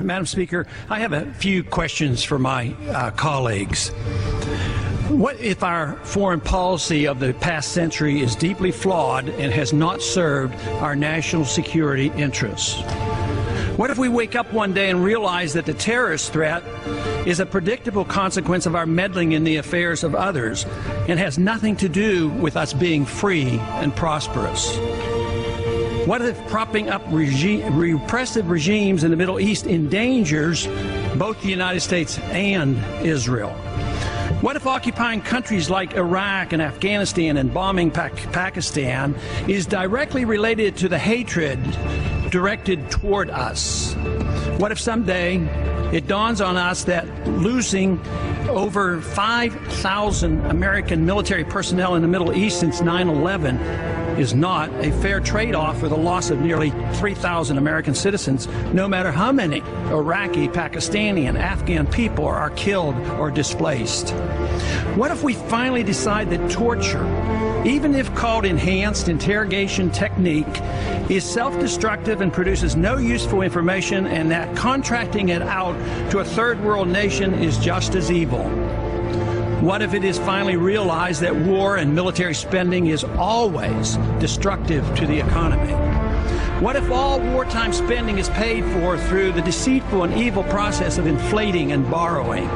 Madam Speaker, I have a few questions for my colleagues. What if our foreign policy of the past century is deeply flawed and has not served our national security interests? What if we wake up one day and realize that the terrorist threat is a predictable consequence of our meddling in the affairs of others and has nothing to do with us being free and prosperous? What if propping up repressive regimes in the Middle East endangers both the United States and Israel? What if occupying countries like Iraq and Afghanistan and bombing Pakistan is directly related to the hatred directed toward us? What if someday it dawns on us that losing over 5,000 American military personnel in the Middle East since 9/11 is not a fair trade-off for the loss of nearly 3,000 American citizens, no matter how many Iraqi, Pakistani, and Afghan people are killed or displaced? What if we finally decide that torture, even if called enhanced interrogation technique, is self-destructive and produces no useful information, and that contracting it out to a third world nation is just as evil? What if it is finally realized that war and military spending is always destructive to the economy? What if all wartime spending is paid for through the deceitful and evil process of inflating and borrowing?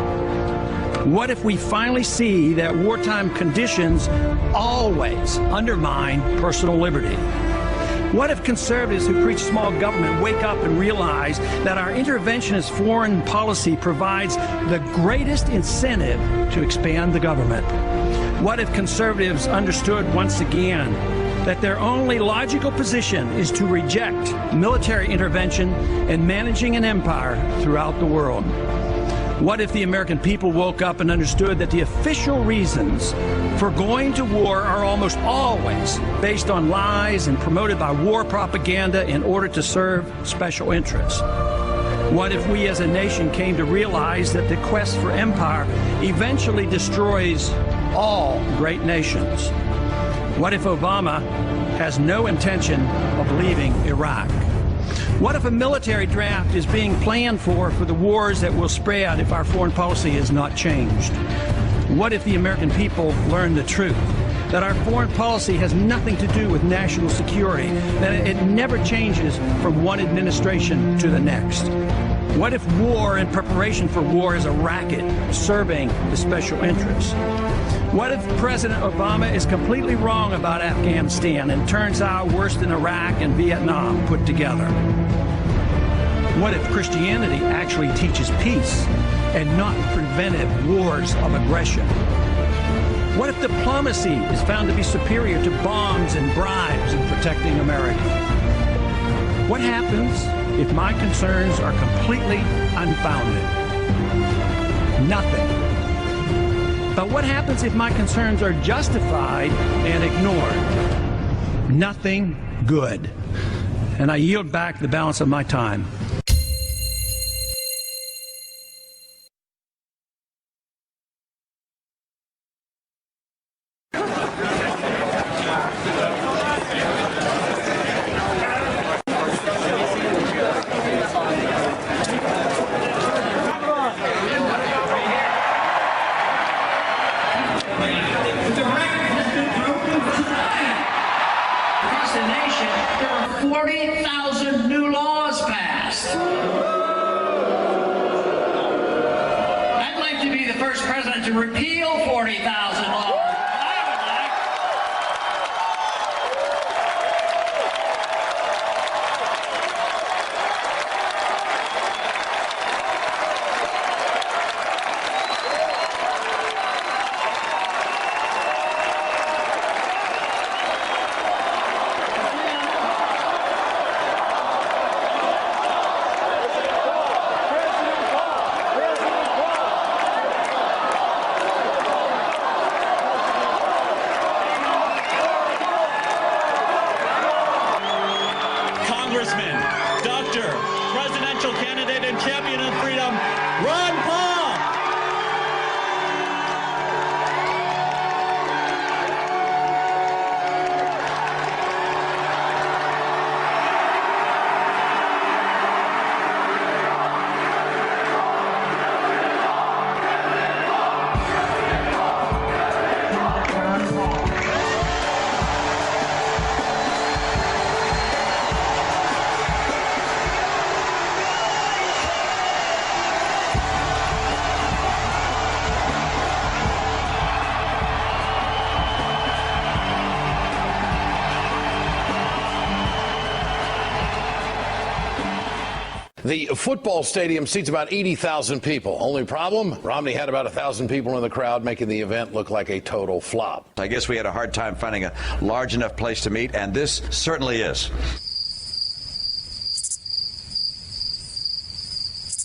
What if we finally see that wartime conditions always undermine personal liberty? What if conservatives who preach small government wake up and realize that our interventionist foreign policy provides the greatest incentive to expand the government? What if conservatives understood once again that their only logical position is to reject military intervention and managing an empire throughout the world? What if the American people woke up and understood that the official reasons for going to war are almost always based on lies and promoted by war propaganda in order to serve special interests? What if we as a nation came to realize that the quest for empire eventually destroys all great nations? What if Obama has no intention of leaving Iraq? What if a military draft is being planned for the wars that will spread if our foreign policy is not changed? What if the American people learn the truth, that our foreign policy has nothing to do with national security, that it never changes from one administration to the next? What if war and preparation for war is a racket serving the special interests? What if President Obama is completely wrong about Afghanistan and turns out worse than Iraq and Vietnam put together? What if Christianity actually teaches peace and not preventive wars of aggression? What if diplomacy is found to be superior to bombs and bribes in protecting America? What happens if my concerns are completely unfounded? Nothing. But what happens if my concerns are justified and ignored? Nothing good. And I yield back the balance of my time. Across the nation, there were 40,000 new laws passed. I'd like to be the first president to repeal 40,000 laws. The football stadium seats about 80,000 people. Only problem, Romney had about 1,000 people in the crowd, making the event look like a total flop. I guess we had a hard time finding a large enough place to meet, and this certainly is.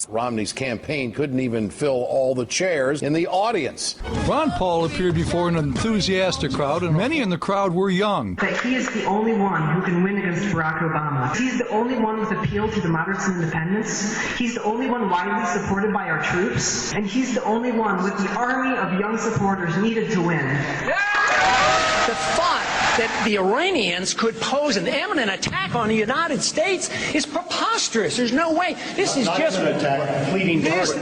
Romney's campaign couldn't even fill all the chairs in the audience. Ron Paul appeared before an enthusiastic crowd, and many in the crowd were young. That he is the only one who can win against Barack Obama. He's the only one with appeal to the moderates and independents. He's the only one widely supported by our troops. And he's the only one with the army of young supporters needed to win. The thought that the Iranians could pose an imminent attack on the United States is preposterous. There's no way. This is just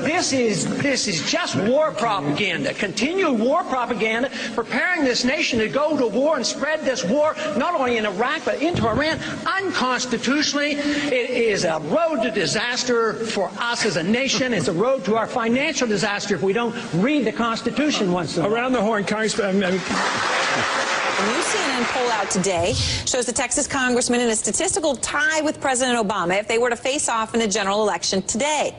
this is just war propaganda. Continued war propaganda, preparing this nation to go to war and spread this war not only in Iraq but into Iran unconstitutionally. It is a road to disaster for us as a nation. It's a road to our financial disaster if we don't read the Constitution once in a while. Around the horn, Congressman. A new CNN poll out today shows the Texas congressman in a statistical tie with President Obama if they were to face off in the general election today.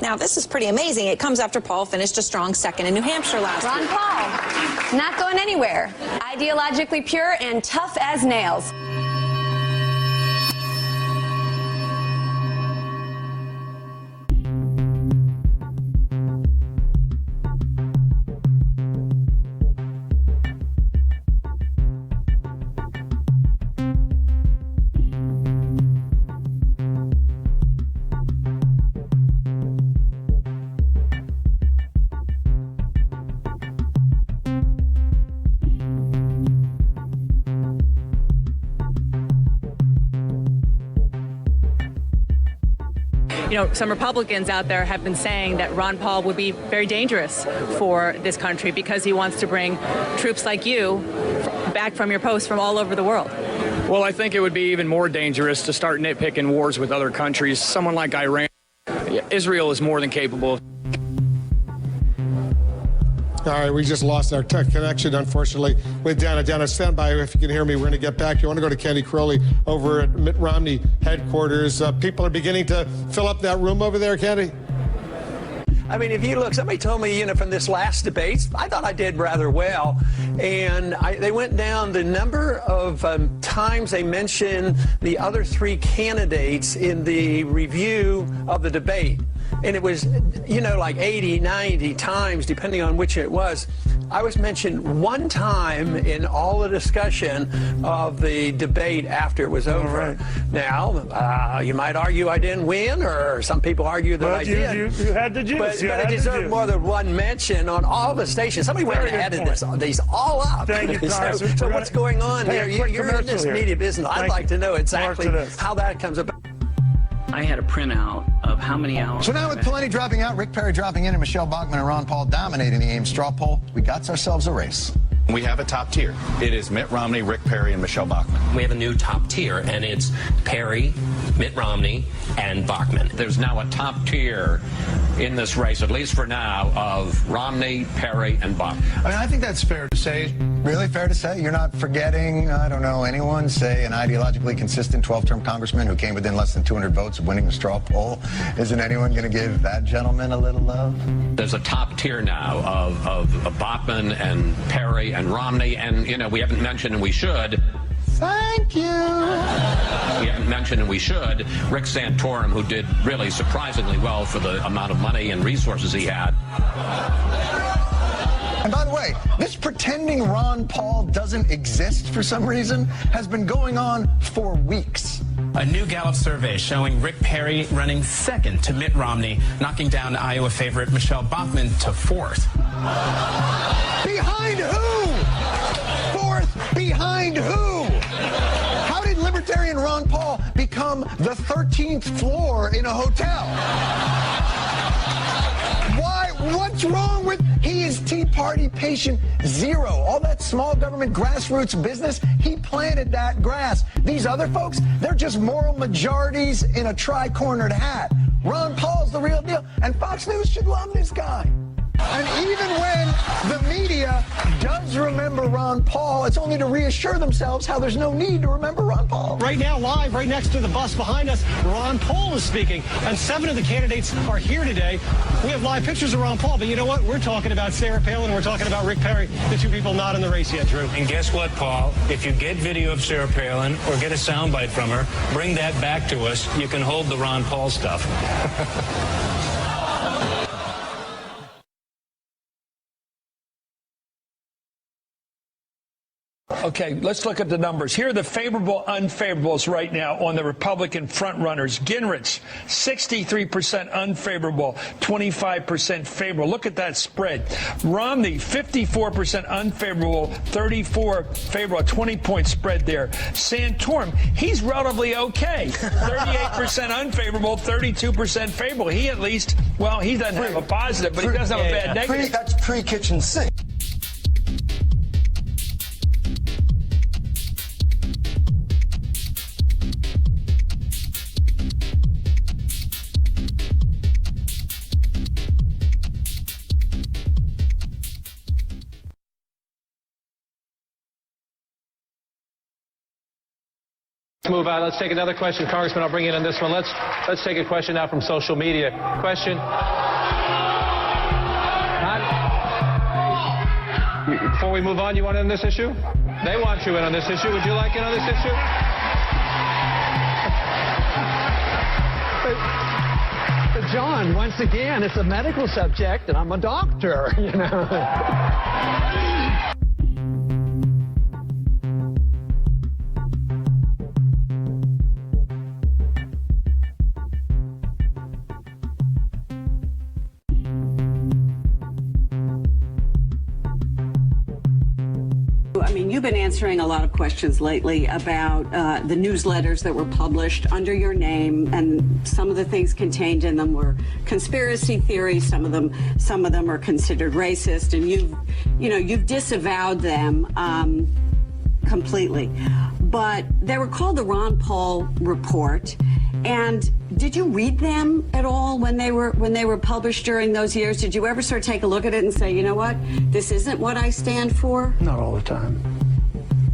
Now, this is pretty amazing. It comes after Paul finished a strong second in New Hampshire last week. Ron Paul, not going anywhere. Ideologically pure and tough as nails. You know, some Republicans out there have been saying that Ron Paul would be very dangerous for this country because he wants to bring troops like you back from your post from all over the world. Well, I think it would be even more dangerous to start nitpicking wars with other countries. Someone like Iran, Israel is more than capable. All right, we just lost our tech connection, unfortunately, with Dana. Dana, stand by if you can hear me. We're going to get back. You want to go to Candy Crowley over at Mitt Romney headquarters. People are beginning to fill up that room over there, Candy. I mean, if you look, somebody told me, from this last debate, I thought I did rather well. And they went down the number of times they mentioned the other three candidates in the review of the debate. And it was, like 80, 90 times, depending on which it was. I was mentioned one time in all the discussion of the debate after it was over. Right. Now, you might argue I didn't win, or some people argue that I did. You had the juice. But it deserved more than one mention on all the stations. Somebody went and added these all up. Thank you, so what's going on here? You're in this media business. I'd like to know exactly how that comes about. I had a printout of how many hours. So now with Pawlenty dropping out, Rick Perry dropping in, and Michelle Bachmann and Ron Paul dominating the Ames straw poll, we got ourselves a race. We have a top tier. It is Mitt Romney, Rick Perry, and Michelle Bachmann. We have a new top tier, and it's Perry, Mitt Romney, and Bachmann. There's now a top tier in this race, at least for now, of Romney, Perry, and Bachmann. I mean, I think that's fair to say. Really fair to say? You're not forgetting, I don't know, anyone, say, an ideologically consistent 12-term congressman who came within less than 200 votes of winning the straw poll? Isn't anyone going to give that gentleman a little love? There's a top tier now of Bachmann and Perry and Romney, and, we haven't mentioned, and we should. Thank you. We haven't mentioned, and we should, Rick Santorum, who did really surprisingly well for the amount of money and resources he had. And by the way, this pretending Ron Paul doesn't exist for some reason has been going on for weeks. A new Gallup survey showing Rick Perry running second to Mitt Romney, knocking down Iowa favorite Michelle Bachmann to fourth. Behind who? Fourth behind who? How did Libertarian Ron Paul become the 13th floor in a hotel? Why? What's wrong with... He is Tea Party patient zero. All that small government grassroots business, he planted that grass. These other folks, they're just moral majorities in a tri-cornered hat. Ron Paul's the real deal, and Fox News should love this guy. And even when The media does remember Ron Paul. It's only to reassure themselves how there's no need to remember Ron Paul. Right now, live, right next to the bus behind us, Ron Paul is speaking, and 7 of the candidates are here today. We have live pictures of Ron Paul, but you know what? We're talking about Sarah Palin, and we're talking about Rick Perry, the 2 people not in the race yet, Drew. And guess what, Paul? If you get video of Sarah Palin or get a soundbite from her, bring that back to us. You can hold the Ron Paul stuff. Okay, let's look at the numbers. Here are the favorable, unfavorables right now on the Republican frontrunners. Gingrich, 63% unfavorable, 25% favorable. Look at that spread. Romney, 54% unfavorable, 34 favorable, a 20-point spread there. Santorum, he's relatively okay. 38% unfavorable, 32% favorable. He at least, well, he doesn't have a positive, but he doesn't have a bad negative. That's pre-kitchen sink. Move on. Let's take another question. Congressman, I'll bring you in on this one. Let's take a question now from social media. Question. Before we move on, you want in on this issue? They want you in on this issue. Would you like in on this issue? But John, once again, it's a medical subject, and I'm a doctor, you know. I mean, you've been answering a lot of questions lately about the newsletters that were published under your name, and some of the things contained in them were conspiracy theories. Some of them are considered racist, and you've disavowed them completely. But they were called the Ron Paul Report. And did you read them at all when they were published during those years? Did you ever sort of take a look at it and say, you know what, this isn't what I stand for? Not all the time.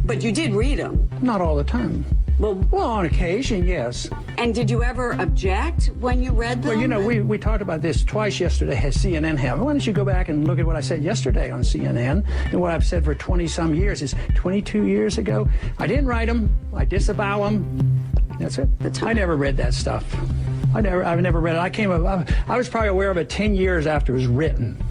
But you did read them? Not all the time. Well, on occasion, yes. And did you ever object when you read them? Well, you know, we talked about this twice yesterday at CNN. Why don't you go back and look at what I said yesterday on CNN and what I've said for 20-some years. It's 22 years ago. I didn't write them. I disavow them. That's it. I never read that stuff. I've never read it. I was probably aware of it 10 years after it was written.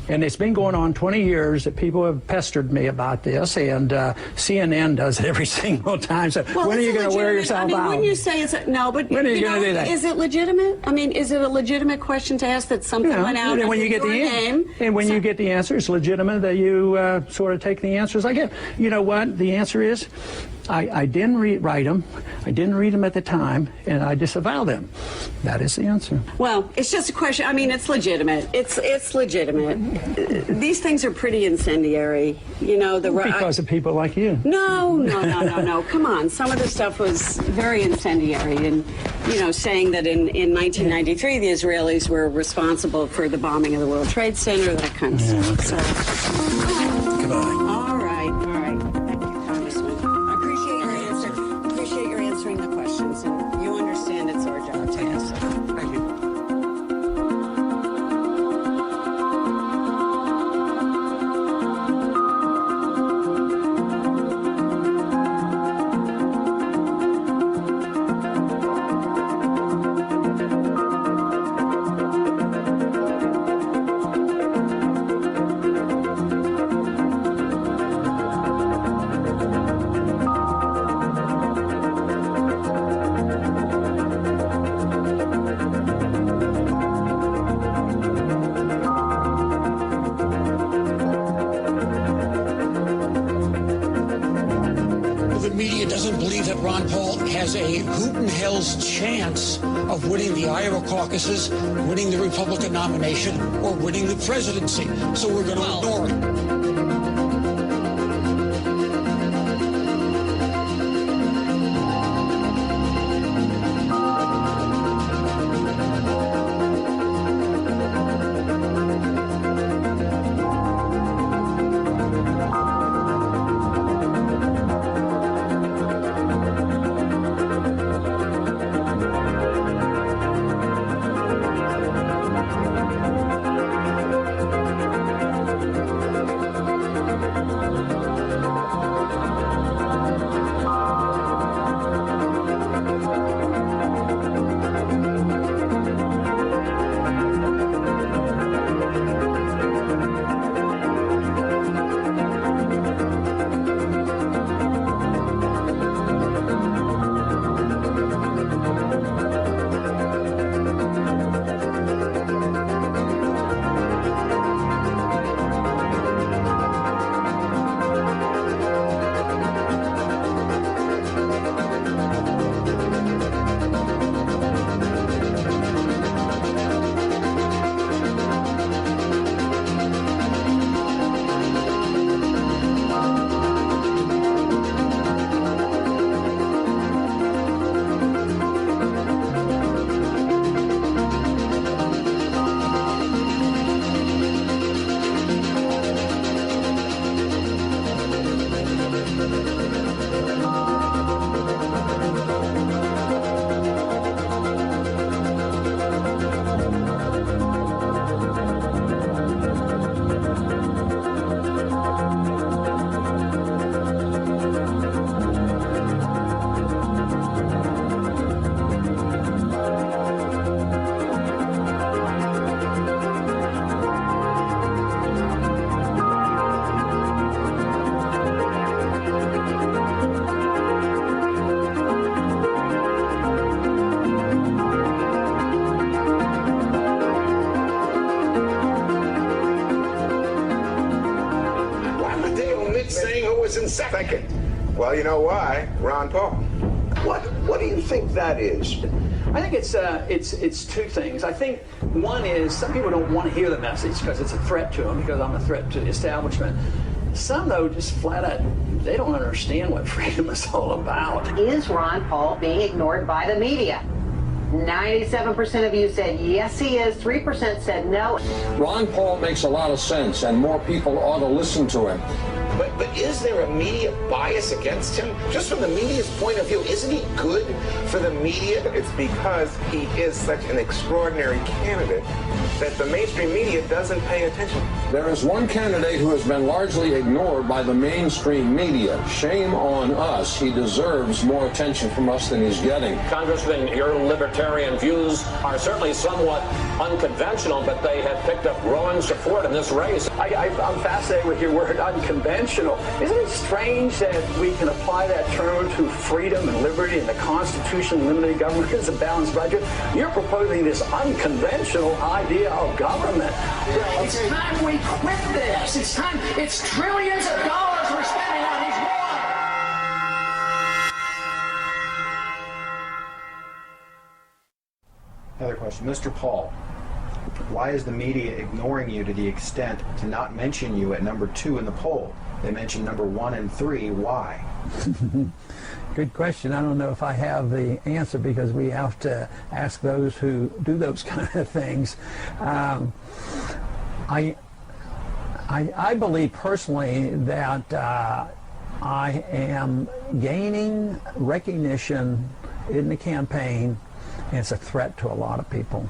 And it's been going on 20 years that people have pestered me about this, and CNN does it every single time. So when are you going to wear yourself out? Wouldn't you say it's no? But when are you going to do that? Is it legitimate? I mean, is it a legitimate question to ask that something went out under your name? And when you get the answer, it's legitimate that you sort of take the answers I get. You know what? The answer is, I didn't write them. I didn't read them at the time, and I disavow them. That is the answer. Well, it's just a question. I mean, it's legitimate. It's legitimate. These things are pretty incendiary. You know, because of people like you. No. Come on. Some of the stuff was very incendiary, and saying that in 1993 the Israelis were responsible for the bombing of the World Trade Center, that kind of stuff. So. Goodbye. All right. Thank you, Congressman. I appreciate your answering the questions, and you understand it's our job to answer. Thank you. Ron Paul has a hoot and hell's chance of winning the Iowa caucuses, winning the Republican nomination, or winning the presidency. So we're going to ignore it. He's saying who was in second. Well, you know why? Ron Paul. What do you think that is? I think it's two things. I think one is some people don't want to hear the message because it's a threat to them, because I'm a threat to the establishment. Some, though, just flat out, they don't understand what freedom is all about. Is Ron Paul being ignored by the media? 97% of you said yes, he is. 3% said no. Ron Paul makes a lot of sense, and more people ought to listen to him. But is there a media bias against him? Just from the media's point of view, isn't he good for the media? It's because he is such an extraordinary candidate that the mainstream media doesn't pay attention. There is one candidate who has been largely ignored by the mainstream media. Shame on us. He deserves more attention from us than he's getting. Congressman, your libertarian views are certainly somewhat unconventional, but they have picked up growing support in this race. I'm fascinated with your word unconventional. Isn't it strange that we can apply that term to freedom and liberty and the Constitution, limited government is a balanced budget? You're proposing this unconventional idea of government. It's time we quit this. It's time. It's trillions of dollars we're spending on these wars. Another question. Mr. Paul, why is the media ignoring you to the extent to not mention you at number 2 in the poll? They mentioned number 1 and 3. Why? Good question. I don't know if I have the answer, because we have to ask those who do those kind of things. I believe personally that I am gaining recognition in the campaign, and it's a threat to a lot of people.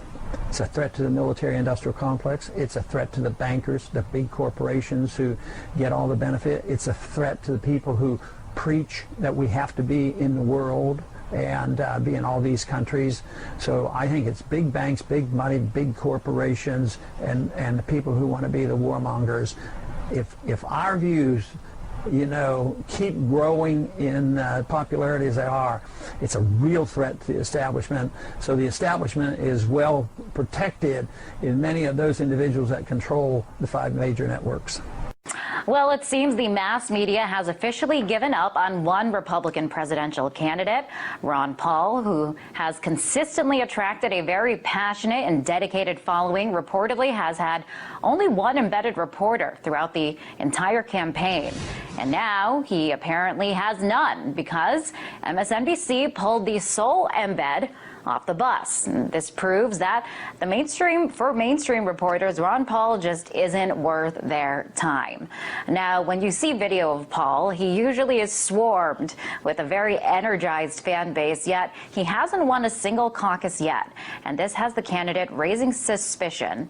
It's a threat to the military-industrial complex. It's a threat to the bankers, the big corporations who get all the benefit. It's a threat to the people who preach that we have to be in the world and be in all these countries. So I think it's big banks, big money, big corporations, and the people who want to be the warmongers. If our views, keep growing in popularity as they are, it's a real threat to the establishment. So the establishment is well protected in many of those individuals that control the 5 major networks. Well, it seems the mass media has officially given up on one Republican presidential candidate, Ron Paul, who has consistently attracted a very passionate and dedicated following, reportedly has had only one embedded reporter throughout the entire campaign. And now he apparently has none, because MSNBC pulled the sole embed off the bus. This proves that for mainstream reporters, Ron Paul just isn't worth their time. Now, when you see video of Paul, he usually is swarmed with a very energized fan base, yet he hasn't won a single caucus yet. And this has the candidate raising suspicion.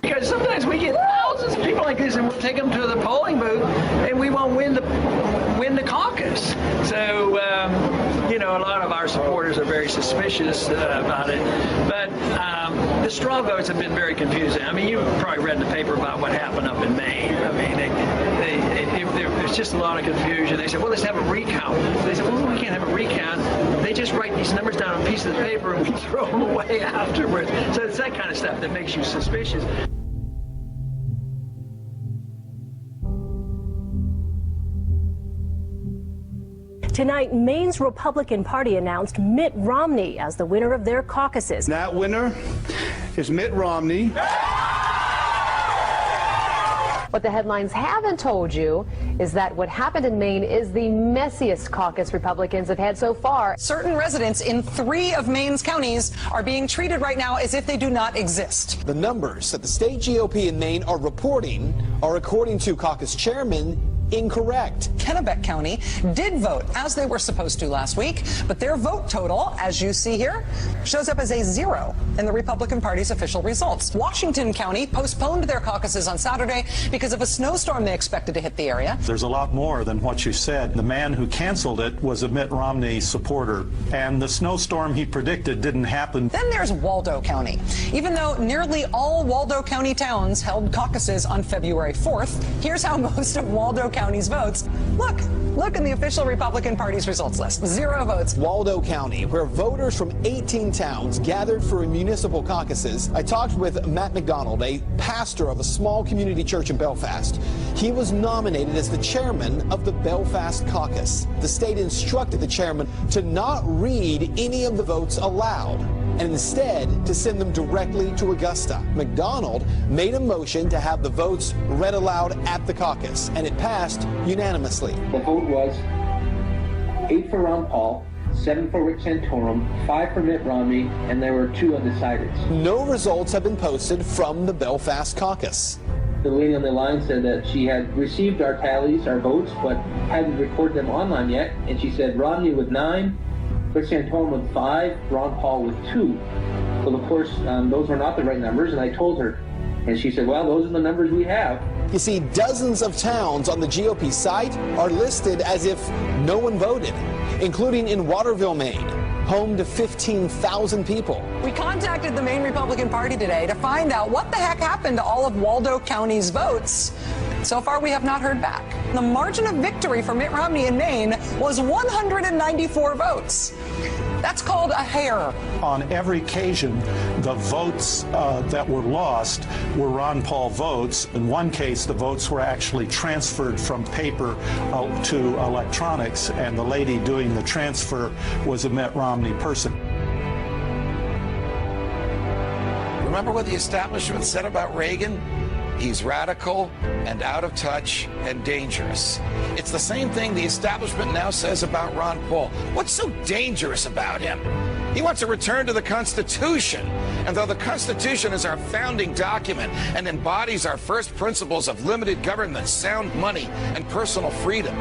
Because sometimes we get thousands of people like this, and we'll take them to the polling booth, and we won't win the caucus. So, a lot of our supporters are very suspicious about it. But the straw votes have been very confusing. I mean, you probably read in the paper about what happened up in Maine. I mean, there's just a lot of confusion. They said, well, let's have a recount. They said, well, we can't have a recount. They just write these numbers down on pieces of paper and we throw them away afterwards. So it's that kind of stuff that makes you suspicious. Tonight, Maine's Republican Party announced Mitt Romney as the winner of their caucuses. That winner is Mitt Romney. What the headlines haven't told you is that what happened in Maine is the messiest caucus Republicans have had so far. Certain residents in 3 of Maine's counties are being treated right now as if they do not exist. The numbers that the state GOP in Maine are reporting are, according to caucus chairman, incorrect. Kennebec County did vote as they were supposed to last week, but their vote total, as you see here, shows up as a 0 in the Republican Party's official results. Washington County postponed their caucuses on Saturday because of a snowstorm they expected to hit the area. There's a lot more than what you said. The man who canceled it was a Mitt Romney supporter, and the snowstorm he predicted didn't happen. Then there's Waldo County. Even though nearly all Waldo County towns held caucuses on February 4th, here's how most of Waldo County County's votes. Look in the official Republican Party's results list. 0 votes. Waldo County, where voters from 18 towns gathered for municipal caucuses. I talked with Matt McDonald, a pastor of a small community church in Belfast. He was nominated as the chairman of the Belfast caucus. The state instructed the chairman to not read any of the votes aloud, and instead to send them directly to Augusta. McDonald made a motion to have the votes read aloud at the caucus, and it passed unanimously. The vote was 8 for Ron Paul, 7 for Rick Santorum, 5 for Mitt Romney, and there were 2 undecideds. No results have been posted from the Belfast caucus. The lady on the line said that she had received our tallies, our votes, but hadn't recorded them online yet, and she said Romney with 9, Rick Santorum with 5, Ron Paul with 2. Well, of course, those were not the right numbers, and I told her. And she said, well, those are the numbers we have. You see, dozens of towns on the GOP site are listed as if no one voted, including in Waterville, Maine, home to 15,000 people. We contacted the Maine Republican Party today to find out what the heck happened to all of Waldo County's votes. So far, we have not heard back. The margin of victory for Mitt Romney in Maine was 194 votes. That's called a hair. On every occasion, the votes that were lost were Ron Paul votes. In one case, the votes were actually transferred from paper to electronics, and the lady doing the transfer was a Mitt Romney person. Remember what the establishment said about Reagan? He's radical and out of touch and dangerous. It's the same thing the establishment now says about Ron Paul. What's so dangerous about him? He wants a return to the Constitution. And though the Constitution is our founding document and embodies our first principles of limited government, sound money, and personal freedom,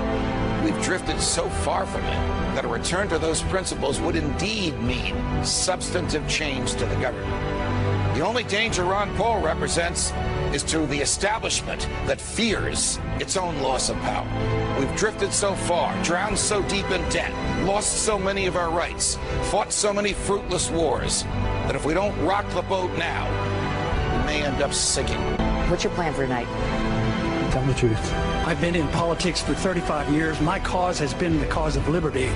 we've drifted so far from it that a return to those principles would indeed mean substantive change to the government. The only danger Ron Paul represents is to the establishment that fears its own loss of power. We've drifted so far, drowned so deep in debt, lost so many of our rights, fought so many fruitless wars, that if we don't rock the boat now, we may end up sinking. What's your plan for tonight? Tell the truth. I've been in politics for 35 years. My cause has been the cause of liberty.